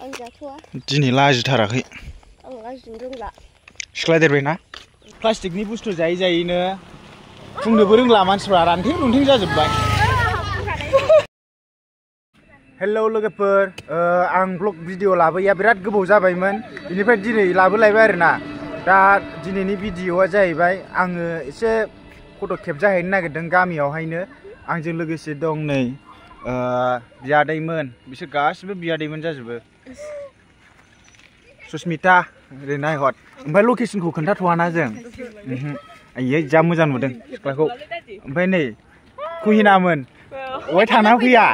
आं जाथ'आ दिनै लाजिथाराखै आं लाजिनो रोंला सिख्लायदेरबायना प्लास्टिकनि बुस्थु जायै जायैनो बुंनोबो रोंला मानसिफ्रा रानथें रुनथें जाजोब्बाय हेलौ लोगोफोर आं ब्लग भिडिअ लाबोया बिराद गोबाव जाबायमोन बेनिफ्राय दिनै लाबोलायबाय आरोना दा दिनैनि भिडिअआ जाहैबाय आङो एसे फट' खेबजाहैनो नागिरदों गामियावहायनो आंजों लोगोसे दं नै बियादैमोन बिसोर गासिबो बियादैमोन जाजोबो सुस्मिता ओरै नायहर ओमफ्राय लकेसनखौ खोन्थाथ'वाना जों आयै जा मोजां नुदों सिख्लाखौ ओमफ्राय नै कुहिनामोन अहाय थाना फैया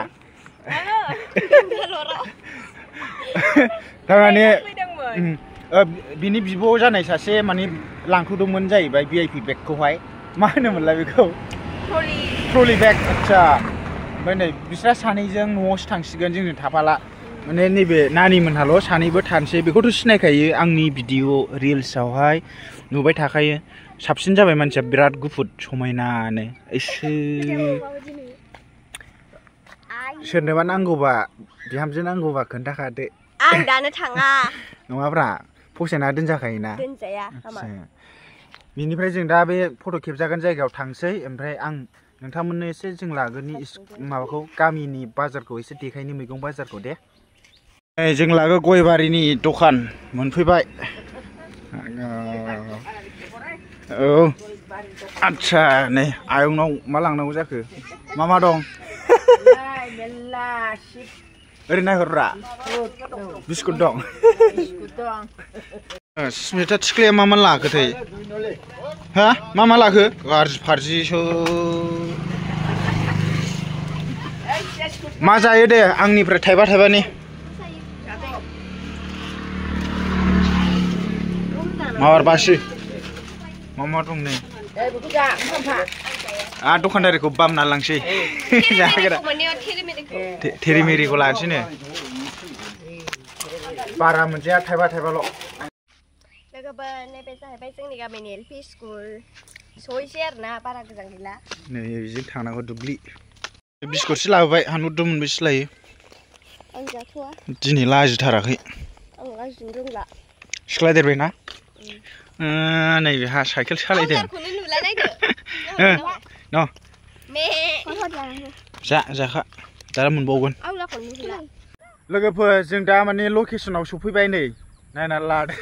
थारमाने बिनि बिब' जानाय सासे माने लांथ'दोंमोन जाहैबाय VIP बेगखौहाय मा होनोमोनलाय बेखौ ट्रलि बेग आच्छा ओमफ्राय नै बिस्रा सानैजों न'आवसो थांसिगोन जोंजों थाफाला माने नैबे नानिमोनहाल' सानैबो थानोसै बेखौथ' सिनायखायो आंनि भिडिअ रिल्सआवहाय नुबाय थाखायो साबसिन जाबाय मानसिया बिराद गुफुर समायनानो एसे सोरनोबा नांगौबा बिहामजो नांगौबा खोन्थाखादो आं दानो थाङा नङाब्रा फसायना दोनजाखायोना दोनजाया बिनिफ्राय जों दा बे फट' खेबजागोन जायगायाव थांसै ओमफ्राय आं नोंथांमोननो एसे जों लागोनि माबाखौ गामिनि बाजारखौ एसे देखायनि मैगं बाजारखौ दे जों लागो गयबारिनि दखान मोनफैबाय औ आच्छा नै आयंनाव मा लांनांगौ जाखो मा दं ओरै नायहरब्रा बिस्कुट दं सुस्मिता थिख्लाया मा लाखोथाय हा मा लाखो गाज्रि फारजिसो मा जायो दे आंनिफ्राय थाइबानि माबारबासो मा दं नै दखानदारिखौ बामना लांसै थेरिमेरिखौ लानोसैनो बारा मोनजाया थाइबाल' लोगोफोर नैबे जाहैबाय जोंनि गामिनि LP स्कुल सहैसै आरोना बारा गोजान गैला नै बेजों थांनांगौ दुब्लि बिस्कुटसो लाबोबाय हानहरदो मोनबेसे लायो आं जाथ'आ दिनै लाजिथाराखै आं लाजिनो रोंला सिख्लायदेरबायना नैबे हा साइकेल सालायदों जाखा दा मोनबावगोन लोगोफोर जों दा माने लकेसनाव सफैबाय नै नायना लादो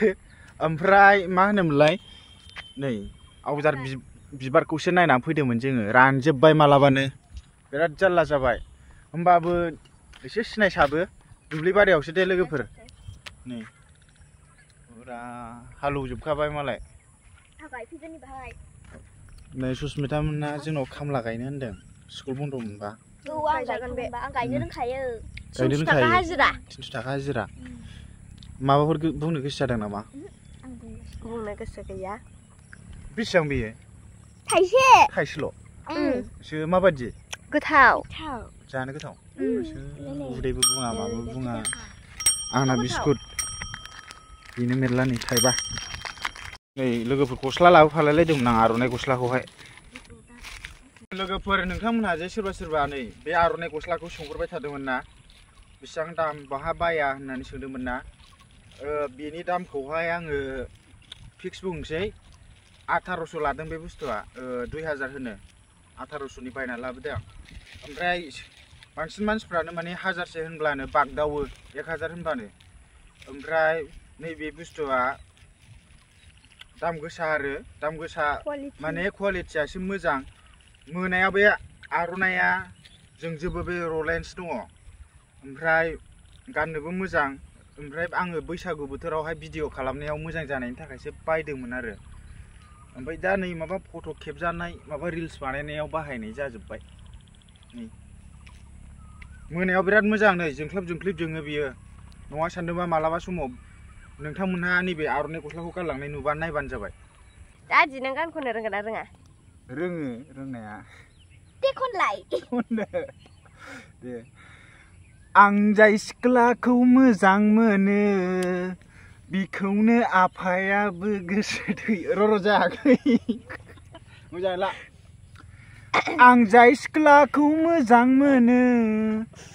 ओमफ्राय मा होनोमोनलाय नै आवजार बिबारखौसो नायनानै फैदोंमोन जोङो रानजोब्बाय मालाबानो बिराद जारला जाबाय होमबाबो एसे सिनायसाबो दुब्लि बारियावसो दे लोगोफोर नै फुरा हालौजोबखाबाय मालाय नै सुस्मिता मोनना जोंनाव खामला गायनो होनदों स्कुल बन्द मोनबा आं गायनो रोंखायो 300 थाखा हाजिरा माबाफोर बुंनो गोसो जादों नामा बुंनो गोसो गैया बेसेबां बेयो थाइसेल' सो माबादि गोथाव जानो गोथाव उदैबो बुङा माबो बुङा आंना बिस्कुट बेनो मेरला नै थाइबा नै लोगोफोर गस्ला लाबोफालायलायदोंमोन आं आर'नाइ गस्लाखौहाय लोगोफोर नोंथांमोनहा जे सोरबा नै बे आर'नाइ गस्लाखौ सोंहरबाय थादोंमोन ना बेसेबां दाम बाहा बाया होननानै सोंदोंमोन ना बेनि दामखौहाय आङो फिक्स बुंसै 1800 लादों बे बुस्थुआ 2000 होनो 1800नि बायना लाबोदों आं ओमफ्राय बांसिन मानसिफ्रानो माने 1000 होनब्लानो बागदावो 1000 होनबानो ओमफ्राय नैबे बुस्थुआ दाम गोसा आरो दाम गोसा माने क्वालिटियासो मोजां मोनायाव बे आर'नाइया जोंजोबो बे रलेन्स दङ ओमफ्राय गाननोबो मोजां ओमफ्राय आङो बैसागु बोथोरावहाय भिडिअ खालामनायाव मोजां जानायनि थाखायसो बायदोंमोन आरो ओमफ्राय दा नै माबा फट' खेबजानाय माबा रिल्स बानायनायाव बाहायनाय जाजोब्बाय नै मोनायाव बिराद मोजां नै जोंख्लाब जोङो बियो नङा सानदोंबा मालाबा समाव नोंथांमोनहा नैबे आर'नाइ गस्लाखौ गानलांनाय नुबा नायबानो जाबाय दादि नों गान खननो रोंगोन ना रोङा रोङो रोंनाया दे खनलाय दे आं जाय सिख्लाखौ मोजां मोनो बिखौनो आफायाबो गोसो थैयो र' जायाखै मोजां ला आं जाय सिख्लाखौ मोजां मोनो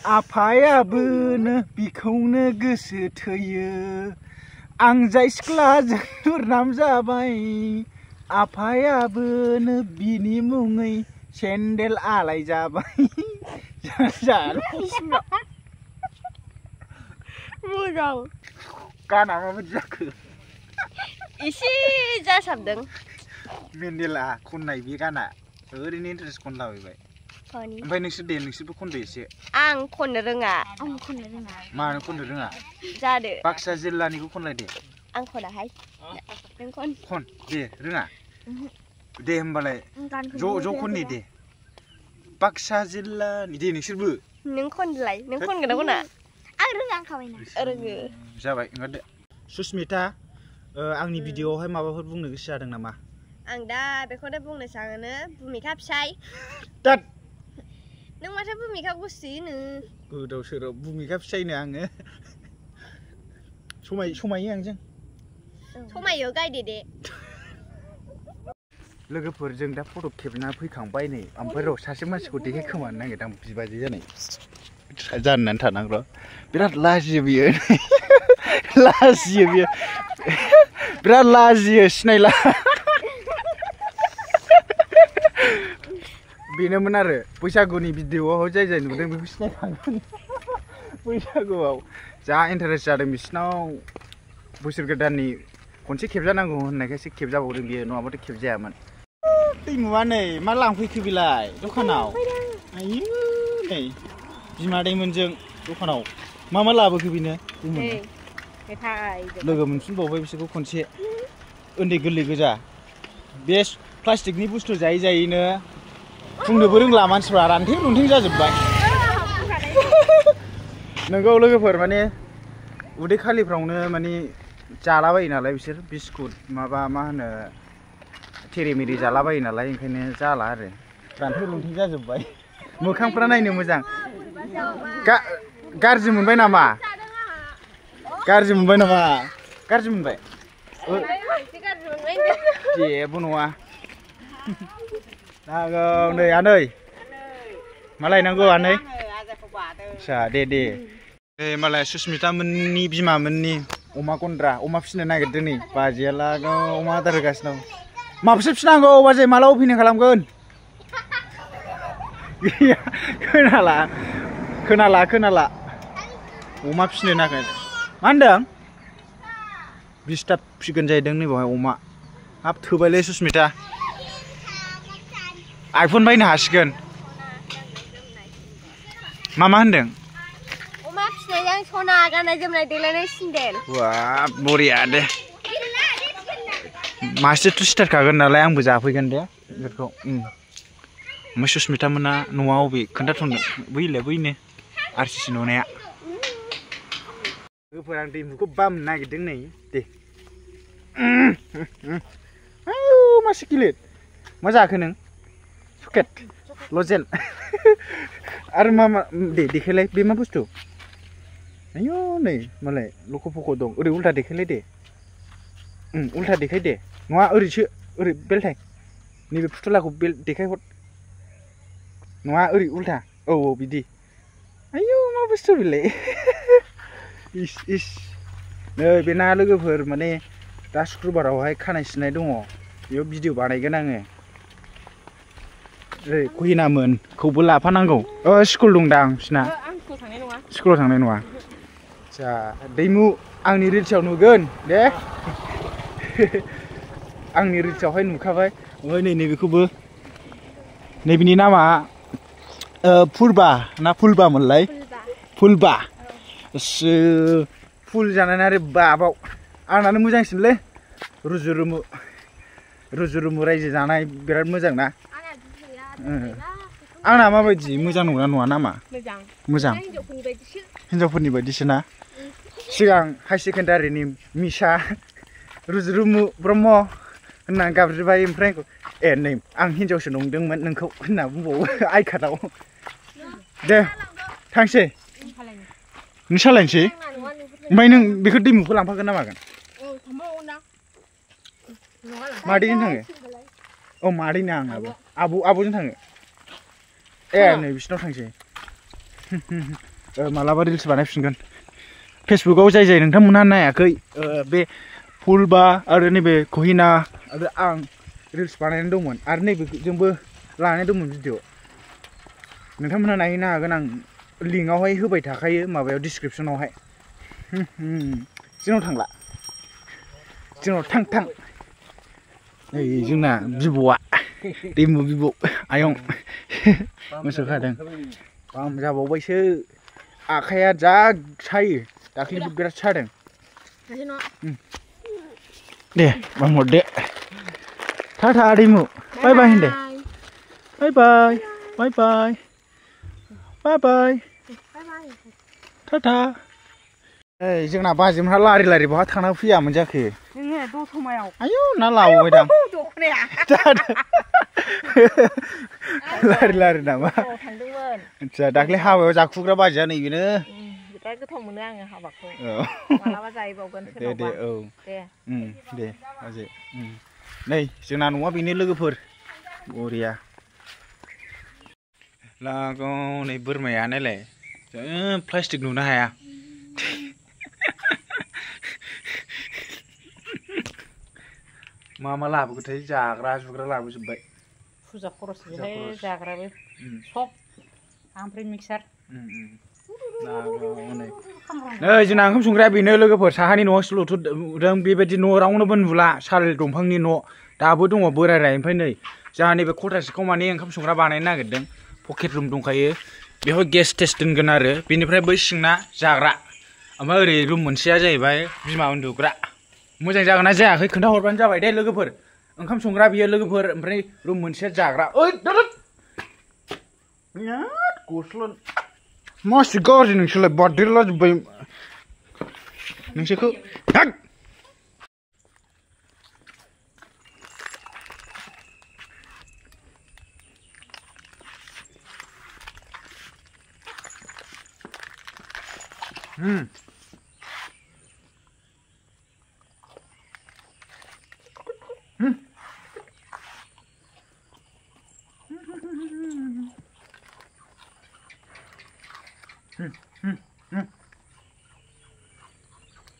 आफायाबोनो बिखौनो गोसो थोयो आं जाय सिख्लाजों दुरनाम जाबाय आफायाबोनो बिनि मुङै सेन्देल आलाय जाबाय मोजां गाना माबायदि जाखो एसे जासाबदों मेन्देला खननाय बे गाना ओरैनो इन्टारेस्ट खनलाबायबाय ओमफ्राय नोंसोरबो खनदो एसे आं खननो रोङा मानो खननो रोङा जादो बाक्सा जिल्लानिखौ खनलाय दे आं खनाहाय नों खन दे रोङा दे होमबालाय ज' खननि दे बाक्सा जिल्लानि दे नोंसोरबो नों खनलाय नों खनगोन ना खना आं रोङाखाबायना रोङो जाबाय ओंखारदो सुस्मिता आंनि भिडिअआवहाय माबाफोर बुंनो गोसो जादों नामा आं दा बेखौनो बुंनो सानो भुमिका फिसाय दाद नों माथो भुमिका गुस्थिनो गोदाव सोराव भुमिका फिसायनो आङो समायो आंजों समायो गायदे दे लोगोफोरजों दा फट' खेबना फैखांबाय नै ओमफ्राय र' सासे मानसिखौ देखायखोमानो नागिरदों आं बिबाजै जानाय जाननानै थानांगौ बिराद लाजियो बियो बिराद लाजियो सिनायला बेनोमोन आरो बैसागुनि भिडिअआव जाय नुदों बेखौ सिनायखागोन बैसागुआव जा इन्टारेस्ट जादों बिसिनाव बोसोर गोदाननि खनसे खेबजानांगौ होननायखायसो खेबजाबावदों बियो नङाबाथ' खेबजायामोन दैमुआ नै मा लांफैखो बिलाय दखानाव आयु नै बिमा दैमोनजों दखानाव मा लाबोखो बेनो लोगो मोनफिनबावबाय बिसोरखौ खनसे उन्दै गोरलै गोजा बे प्लास्टिकनि बुस्थु जायै जायैनो बुंनोबो रोंला मानसिफ्रा रानथें रुनथें जाजोब्बाय नोंगौ लोगोफोर माने उदै खालिफ्रावनो माने जालाबायो नालाय बिसोर बिस्कुट माबा मा होनो तेरेमेरे जालाबायो नालाय ओंखायनो जाला आरो रानथें रुनथें जाजोब्बाय मोखांफ्रा नायनो मोजां गाज्रि मोनबाय नामा गाज्रि मोनबाय जेबो नङा नांगौ नै आनै मा लायनांगौ आनै आच्छा दे मालाय सुस्मिता मोननि बिमामोननि अमा गन्द्रा अमा फिसिनो नागिरदों नै बाजैया लागाव अमा आदार होगासिनो दं माबेसे फिनांगौ बाजै माला अपेनिं खालामगोन गैया खोनाला अमा फिसिनो नागिर मा होनदों 20टा फिगोन जाहैदों नै बेवहाय अमा हाब थोबायलै सुस्मिता आइफन बायनो हासिगोन मा होनदों अमा फिसिनायजों सना गाननाय जोमनाय देलायनाय सिन्देल वा बरिया दे मासेथ' सिथारखागोन नालाय आंबो जाफैगोन दे बेखौ ओमफ्राय सुस्मिता मोना न'आ अबे खोन्थाथ'नो बैनो आरसिसि न'नाया लोगोफोर आं दैमुखौ बामनो नागिरदों नै दे मासे गिलिर मा जाखो नों सुकेट लजेन आरो मा दे देखायलाय बे मा बुस्थु आयौ नै मालाय लख' फख' दं ओरै उल्था देखायलाय दे उल्था देखाय दे नङा ओरै बेलथाय नैबे फुथुलाखौ बेल देखायहर नङा ओरै उल्था औ बिदि आयौ मा बुस्थु बेलाय इस नै बेना लोगोफोर माने दा शुक्रबारावहाय खानाय सिननाय दङ बेयाव भिडिअ बानायगोन आङो कहिनामोनखौबो लाफानांगौ स्कुल दं दां बिसिना स्कुलाव थांनाय नङा आच्छा दैमु आंनि रिल्सआव नुगोन दे आंनि रिल्सआवहाय नुखाबाय ओमफ्राय नैबेखौबो नैबेनि नामा फुलबा ना फुलबामोनलाय फुलबा फुल जानानै आरो बाबाव आंनानो मोजांसिनलै रुजु-रुमु रायजो जानाय बिराद मोजां ना आंना माबायदि मोजां नङा नामा मोजां हिनजावफोरनि बायदिसो ना सिगां हाई सेकेन्डारिनि मिसा रुजु-रुमु ब्रह्म होनना गाबज्रिबाय ओमफ्राय नै आं हिनजावसो नंदोंमोन नोंखौ होनना बुंबावो आइ कार्डआव दे थांसै नों सालायनोसै ओमफ्राय नों बेखौ दैमुखौ लांफागोन ना मागोन मादैजों थाङो मादैनो आंनाबो आब'जों थाङो नै बिसिनाव थांसै मालाबा रिल्स बानायफिनगोन फेसबुकाव जाय नोंथांमोनहा नायाखै बे फुलबा आरो नैबे कहिना आरो आं रिल्स बानायनानै दंमोन आरो नैबेजोंबो लानाय दंमोन भिडिअ नोंथांमोनहा नायहैनो हागोन आं लिंकआवहाय होबाय थाखायो माबायाव डिसक्रिपसनावहाय जोंनाव थांला जोंनाव थां नै जोंना बिब'आ दैमु बिब' आयं मोसौ खादों बाम जाबावबायसो आखाइया जा सायो दाख्लैबो बिराद सादों दे बाम हरदो टाटा दैमु बाय बाय होनदो बाय बाय बाय बाय बाय बाय टाटा जोंना बाजैमोनहा लारि बहा थांना फैयामोन जाखो जोङो दतमायाव आयौ ना लाबोबाय दां दखनाया लारि नामा थांदोंमोन आदसा दाख्लै हाबायाव जाखुग्रा बाजैया नैबेनो बिराद गोथाव मोनो आङो हाबाखौ मालाबा जाहैबावगोन दे औ दे बाजै नै जोंना न'आ बेनो लोगोफोर बरिया लागाव नै बोरमाया नायलाय प्लास्टिक नुनो हाया मा लाबोगोथाय जाग्रा जुग्रा लाबोजोब्बाय फुजा खरस बेहाय जाग्राबो सब ओमफ्राय मिक्सार नै जोंना ओंखाम संग्राया बेनो लोगोफोर साहानि न'आवसो लुथ'दों बेबायदि न' रावनोबो नुला साल दंफांनि न' दाबो दङ बोरायनाय ओमफ्राय नै जोंहा नैबे खथासेखौ माने ओंखाम संग्रा बानायनो नागिरदों पकेट रुम दंखायो बेयाव गेस टेस्ट दोनगोन आरो बेनिफ्राय बै सिंना जाग्रा ओमफ्राय ओरै रुम मोनसेया जाहैबाय बिमा उन्दुग्रा मोजां जागोन ना जायाखै खोन्थाहरबानो जाबाय दे लोगोफोर ओंखाम संग्रा बियो लोगोफोर ओमफ्राय रुम मोनसेया जाग्रा ओइ गस्ला मासि गाज्रि नोंसोरलाय बारदेरलाजोब्बाय नोंसोरखौ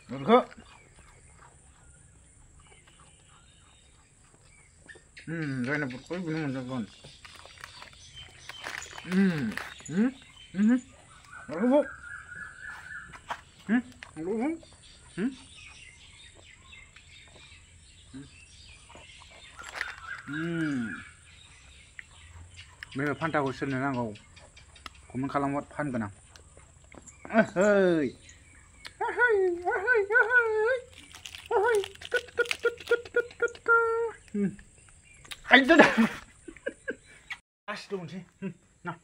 Được đây là một cái bên mình còn đúng không đúng không bây giờ phan tàu sơn này đang ngầu cũng mình khá là mất phan cái nào hơi anh tới đây luôn chứ nào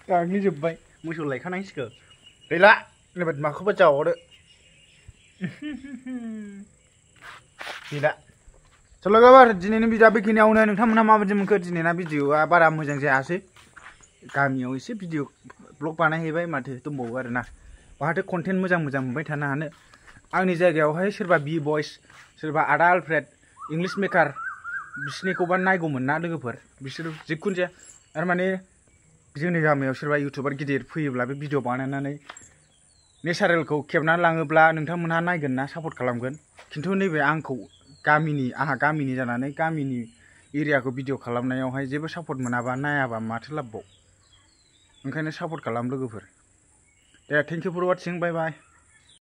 càng như dùm vậy mua sổ lấy khăn anh sờ đấy lạ này bật mà không bắt chào đấy gì đã Selalu kabar, दिनैनि video बेखिनियावनो नोंथांमोनहा माबायदि मोनखो दिनैना भिडिअआ बारा मोजां जायासै गामियाव एसे भिडिअ ब्लग बानायहैबाय माथो दंबावो आरोना बाहाथो कन्टेन्ट मोजां मोनबाय थानो हानो आंनि जायगायावहाय सोरबा बि बयस सोरबा आदा आलफ्रेड इंलिश मेकार बिसोरनिखौबा नायगौमोन ना लोगोफोर बिसोर जिखुनु जाया आरो माने जोंनि गामियाव सोरबा इउटुबार गिदिर फैयोब्ला बे भिडिअ बानायनानै नेचारेलखौ खेबनानै लाङोब्ला नोंथांमोनहा नायगोन ना सापर्ट खालामगोन खिन्थु नैबे आंखौ आहा गामिनि जानानै गामिनि एरियाखौ भिडिअ खालामनायावहाय जेबो सापर्ट मोनाबा नायाबा माथो लाबबाव ओंखायनो सापर्ट खालाम लोगोफोर दे thank you for watching bye bye